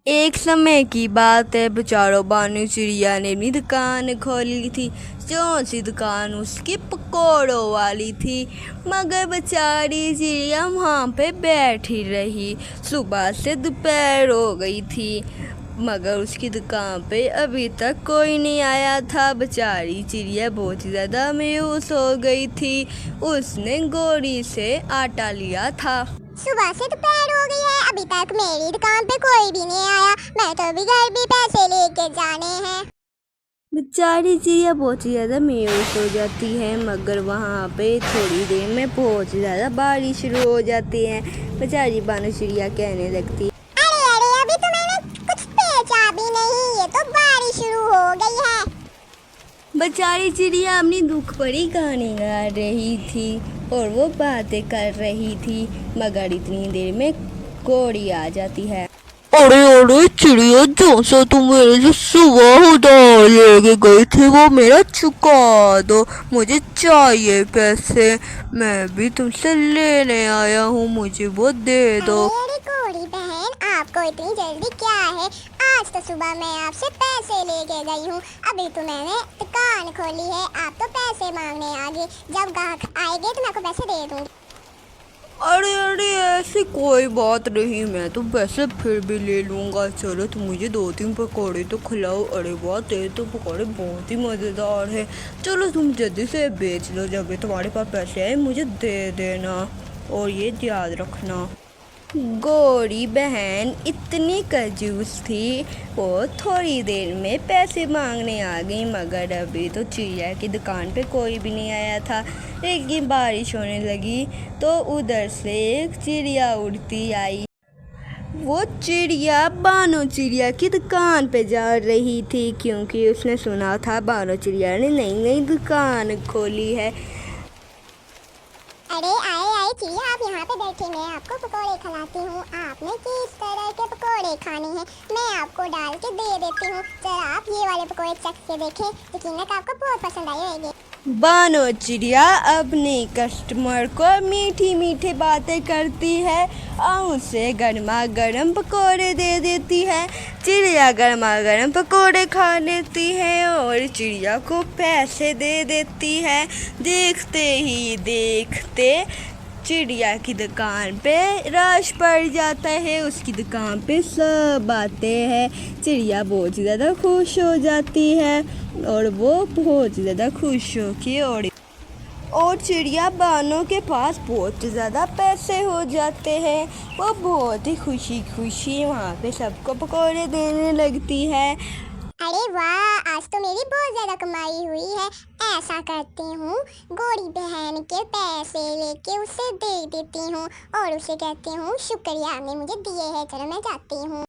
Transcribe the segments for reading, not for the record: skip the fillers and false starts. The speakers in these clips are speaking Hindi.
एक समय की बात है, बेचारो बानू चिड़िया ने अपनी दुकान खोली थी। जो सी दुकान उसकी पकौड़ों वाली थी, मगर बेचारी चिड़िया वहाँ पे बैठी रही। सुबह से दोपहर हो गई थी, मगर उसकी दुकान पे अभी तक कोई नहीं आया था। बेचारी चिड़िया बहुत ही ज़्यादा मायूस हो गई थी। उसने गोरी से आटा लिया था। सुबह से दोपहर हो गई है, अभी तक मेरी दुकान पे कोई भी नहीं आया। मैं तो अभी घर भी पैसे लेके जाने हैं। बेचारी चिड़िया बहुत ही ज़्यादा मायूस हो जाती है, मगर वहाँ पे थोड़ी देर में बहुत ही ज़्यादा बारिश शुरू हो जाती है। बेचारी बानू चिड़िया कहने लगती, अरे अरे, अभी तो मैंने कुछ बेचा भी नहीं, ये तो बारिश शुरू हो गई है। बेचारी चिड़िया अपनी दुख भरी कहानी गा रही थी और वो बातें कर रही थी, मगर इतनी देर में कोड़ी आ जाती है। अरे अरे चिड़िया, जो सा तुम मेरे से सुबह उधार लेके गई थी वो मेरा चुका दो। मुझे चाहिए पैसे, मैं भी तुमसे लेने आया हूँ, मुझे वो दे दो। अरे गोरी बहन, आपको इतनी जल्दी क्या है? आज तो सुबह मैं आपसे पैसे लेके गई हूँ, अभी तो मैंने दुकान खोली है, आप तो पैसे मांगने आ गए। जब ग्राहक आएंगे तो मैं आपको पैसे दे दूँगी। अरे अरे, ऐसी कोई बात नहीं, मैं तो पैसे फिर भी ले लूँगा। चलो तुम मुझे 2-3 पकौड़े तो खिलाओ। अरे वाह, तेरे तो पकौड़े बहुत ही मज़ेदार है। चलो तुम जल्दी से बेच लो, जब भी तुम्हारे पास पैसे आए मुझे दे देना, और ये याद रखना। गोरी बहन इतनी कंजूस थी, वो थोड़ी देर में पैसे मांगने आ गई, मगर अभी तो चिड़िया की दुकान पे कोई भी नहीं आया था। लेकिन बारिश होने लगी तो उधर से एक चिड़िया उड़ती आई। वो चिड़िया बानो चिड़िया की दुकान पे जा रही थी, क्योंकि उसने सुना था बानो चिड़िया ने नई नई दुकान खोली है। अरे आए आए चिड़िया, आप यहाँ पे बैठे, मैं आपको पकोड़े खिलाती हूँ। आपने किस तरह के पकोड़े खाने हैं मैं आपको डाल के दे देती हूँ। जरा आप ये वाले पकोड़े चख के देखें, यकीन है कि आपको बहुत पसंद आई होगी। बानो चिड़िया अपने कस्टमर को मीठी मीठी बातें करती है और उसे गर्मा गर्म पकोड़े दे देती है। चिड़िया गर्मा गर्म पकोड़े खा लेती है और चिड़िया को पैसे दे देती है। देखते ही देखते चिड़िया की दुकान पे रश पड़ जाता है। उसकी दुकान पे सब आते हैं। चिड़िया बहुत ही ज़्यादा खुश हो जाती है और वो बहुत ही ज़्यादा खुश हो के और चिड़िया बानों के पास बहुत ही ज़्यादा पैसे हो जाते हैं। वो बहुत ही खुशी खुशी वहाँ पे सबको पकौड़े देने लगती है। अरे वाह, आज तो मेरी बहुत ज़्यादा कमाई हुई है। ऐसा करती हूँ, गोरी बहन के पैसे लेके उसे दे देती हूँ और उसे कहती हूँ शुक्रिया, आपने मुझे दिए हैं। चलो मैं जाती हूँ।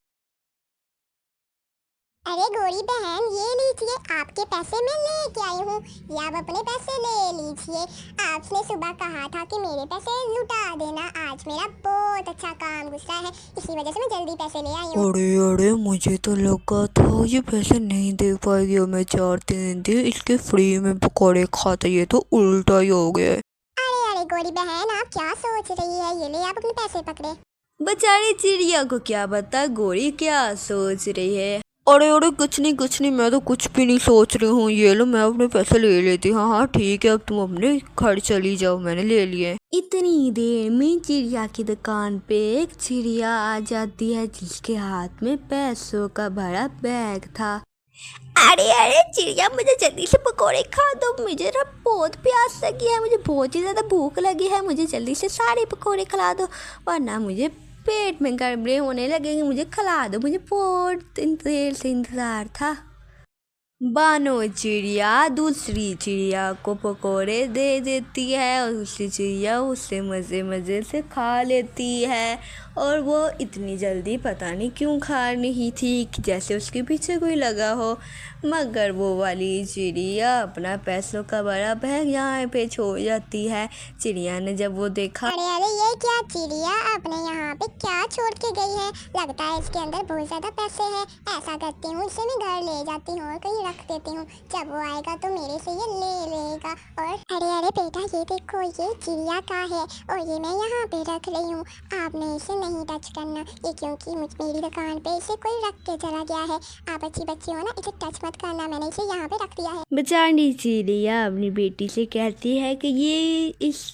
अरे गोरी बहन, ये लीजिए, आपके पैसे मैं लेके आई हूँ, ये आप अपने पैसे ले लीजिए। आपने सुबह कहा था कि मेरे पैसे लुटा देना, आज मेरा बहुत अच्छा काम गुजरा है, इसी वजह से मैं जल्दी पैसे ले आई हूँ। अरे अरे, मुझे तो लगा था ये पैसे नहीं दे पाएगी और मैं 4-3 दिन इसके फ्री में पकौड़े खाता, ये तो उल्टा ही हो गया। अरे अरे गोरी बहन, आप क्या सोच रही है? ये ले, आप अपने पैसे पकड़े। बेचारी चिड़िया को क्या पता गोरी क्या सोच रही है। अरे अरे, कुछ नहीं, मैं तो कुछ भी नहीं सोच रही हूँ। ये लो, मैं अपने पैसे ले लेती हूँ। हाँ हाँ ठीक है, अब तुम अपने घर चली जाओ, मैंने ले लिए। इतनी देर में चिड़िया की दुकान पे एक चिड़िया आ जाती है, जिसके हाथ में पैसों का भरा बैग था। अरे अरे चिड़िया, मुझे जल्दी से पकोड़े खा दो, मुझे ना बहुत प्यास लगी है, मुझे बहुत ही ज़्यादा भूख लगी है, मुझे जल्दी से सारे पकोड़े खिला दो, वरना मुझे पेट में गड़बड़े होने लगेंगे। मुझे खिला दो, मुझे बहुत देर से इंतज़ार था। बानो चिड़िया दूसरी चिड़िया को पकोड़े दे देती है और दूसरी चिड़िया उसे मज़े मज़े से खा लेती है। और वो इतनी जल्दी पता नहीं क्यों खा रही थी कि जैसे उसके पीछे कोई लगा हो, मगर वो वाली चिड़िया अपना पैसों का बड़ा बैग यहाँ पे छोड़ जाती है। चिड़िया ने जब वो देखा, अरे अरे, ये क्या चिड़िया आपने यहाँ पे क्या छोड़ के गई है? लगता है इसके अंदर बहुत ज़्यादा पैसे हैं। ऐसा करती हूँ, इसे मैं घर ले जाती हूँ और कहीं रख देती हूँ, जब वो आएगा तो मेरे से ये ले लेगा। और अरे अरे बेटा, ये देखो, ये चिड़िया का है और ये मैं यहाँ पे रख रही हूँ। आपने इसे नहीं टच करना, ये क्योंकि मेरी दुकान पे इसे कोई रख के चला गया है। आप अच्छी बच्ची हो ना, इसे टच मत करना, मैंने इसे यहाँ पे रख दिया है। बेचारी चिड़िया अपनी बेटी से कहती है कि ये इस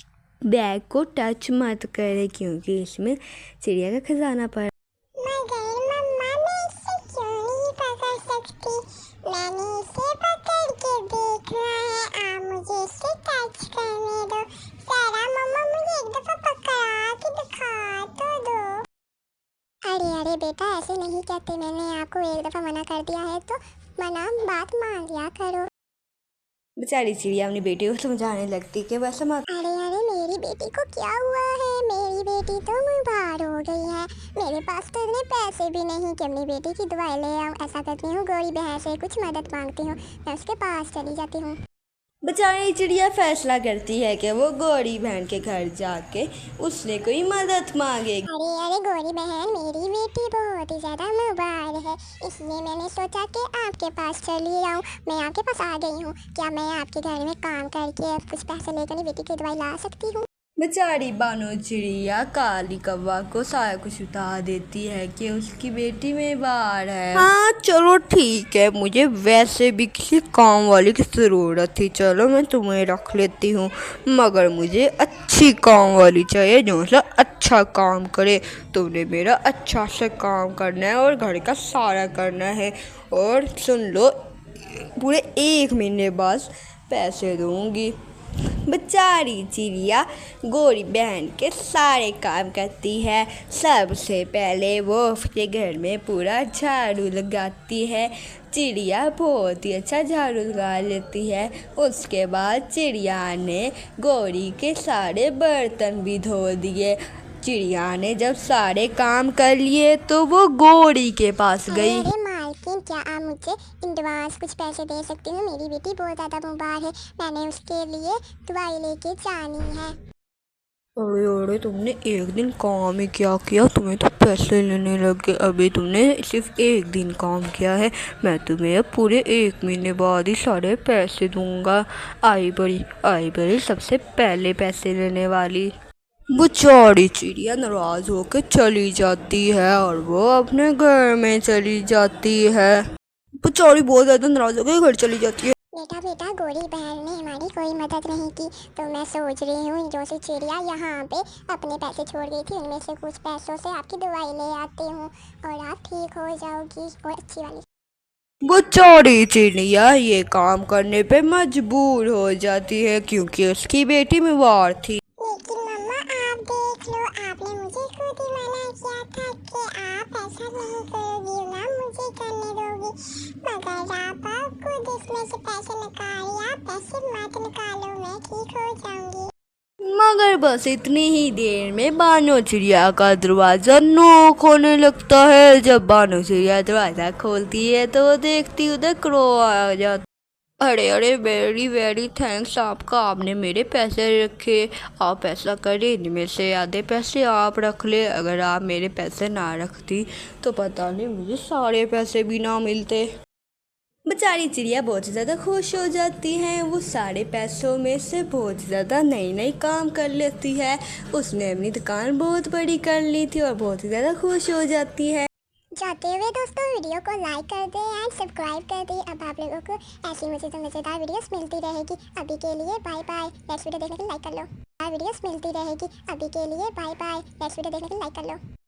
बैग को टच मत करे क्योंकि इसमें चिड़िया का खजाना पड़ा। मगर मम्मा, मैं इसे क्यों नहीं पकड़ सकती? मैंने इसे पकड़ के देखना है, आप मुझे इसे टच करने दो। जरा मम्मा, मुझे एक दफा पकड़ा के दिखा तो दो। अरे अरे बेटा, ऐसे नहीं कहते, मैंने आपको एक दफा मना कर दिया है तो मना बात मान लिया करो। बेचारी चिड़िया अपनी बेटी को समझाने लगती कि वैसा मत। अरे अरे, मेरी बेटी को क्या हुआ है? मेरी बेटी तो बीमार हो गई है, मेरे पास तो इतने पैसे भी नहीं कि अपनी बेटी की दवाई ले आऊँ। ऐसा करती हूँ, गौरी बहन से कुछ मदद मांगती हूँ, मैं उसके पास चली जाती हूँ। बेचारी चिड़िया फैसला करती है कि वो गौरी बहन के घर जाके उसने कोई मदद मांगेगी। अरे अरे गौरी बहन, मेरी बेटी बहुत ही ज़्यादा बीमार है, इसलिए मैंने सोचा कि आपके पास चली आऊँ। मैं आपके पास आ गई हूँ, क्या मैं आपके घर में काम करके कुछ पैसे लेकर बेटी की दवाई ला सकती हूँ? बेचारी बानो चिड़िया काली कौवा को सारा कुछ बता देती है कि उसकी बेटी में बाढ़ है। हाँ चलो ठीक है, मुझे वैसे भी किसी काम वाली की ज़रूरत थी, चलो मैं तुम्हें रख लेती हूँ, मगर मुझे अच्छी काम वाली चाहिए जो सा अच्छा काम करे। तुमने मेरा अच्छा से काम करना है और घर का सारा करना है। और सुन लो, पूरे 1 महीने बाद पैसे दूँगी। बेचारी चिड़िया गौरी बहन के सारे काम करती है। सबसे पहले वो उसके घर में पूरा झाड़ू लगाती है। चिड़िया बहुत ही अच्छा झाड़ू लगा लेती है। उसके बाद चिड़िया ने गौरी के सारे बर्तन भी धो दिए। चिड़िया ने जब सारे काम कर लिए तो वो गौरी के पास गई। अरे मालकिन, क्या आप मुझे एडवांस कुछ पैसे दे सकती हो? मेरी बेटी बहुत ज़्यादा बीमार है, मैंने उसके लिए दवाई लेके जानी है। अरे अरे, तुमने एक दिन काम ही क्या किया, तुम्हें तो पैसे लेने लगे। अभी तुमने सिर्फ 1 दिन काम किया है, मैं तुम्हें अब पूरे 1 महीने बाद ही सारे पैसे दूंगा। आई बड़ी सबसे पहले पैसे लेने वाली। बेचारी चिड़िया नाराज होकर चली जाती है और वो अपने घर में चली जाती है। बेचारी बहुत ज़्यादा नाराज होकर घर चली जाती है। बेटा, गौरी बहन ने हमारी कोई मदद नहीं की, तो मैं सोच रही हूँ जो सी चिड़िया यहाँ पे अपने पैसे छोड़ गई थी, उनमें से कुछ पैसों से आपकी दवाई ले आती हूँ और आप ठीक हो जाओगी और अच्छी वाली। बेचारी चिड़िया ये काम करने पे मजबूर हो जाती है क्योंकि उसकी बेटी बीमार थी। लेकिन मम्मा, आप देख लो, आपने मुझे खुद ही मना किया था कि आप ऐसा नहीं करोगी ना, मुझे करने दोगी, मगर आप खुद इसमें से पैसे निकालिए। आप पैसे मत निकालो, मैं ठीक हो जाऊंगी। मगर बस इतनी ही देर में बानो चिड़िया का दरवाज़ा नॉक होने लगता है। जब बानो चिड़िया दरवाज़ा खोलती है तो वो देखती उधर क्रो आ जाता। अरे अरे, वेरी थैंक्स आपका, आपने मेरे पैसे रखे। आप ऐसा करें, इनमें से आधे पैसे आप रख ले। अगर आप मेरे पैसे ना रखती तो पता नहीं मुझे सारे पैसे भी ना मिलते। बेचारी चिड़िया बहुत ज़्यादा खुश हो जाती है। वो सारे पैसों में से बहुत ज़्यादा नई काम कर लेती है। उसने अपनी दुकान बहुत बड़ी कर ली थी और बहुत ही ज़्यादा खुश हो जाती है। जाते हुए दोस्तों, वीडियो को लाइक कर दें एंड सब्सक्राइब कर दें। अब आप लोगों को ऐसी मज़ेदार वीडियोस मिलती रहेगी। अभी के लिए बाय बाय। नेक्स्ट वीडियो देखने के लिए लाइक कर लो। वीडियोस मिलती रहेगी। अभी के लिए बाय बाय। नेक्स्ट वीडियो देखने के लिए लाइक कर लो।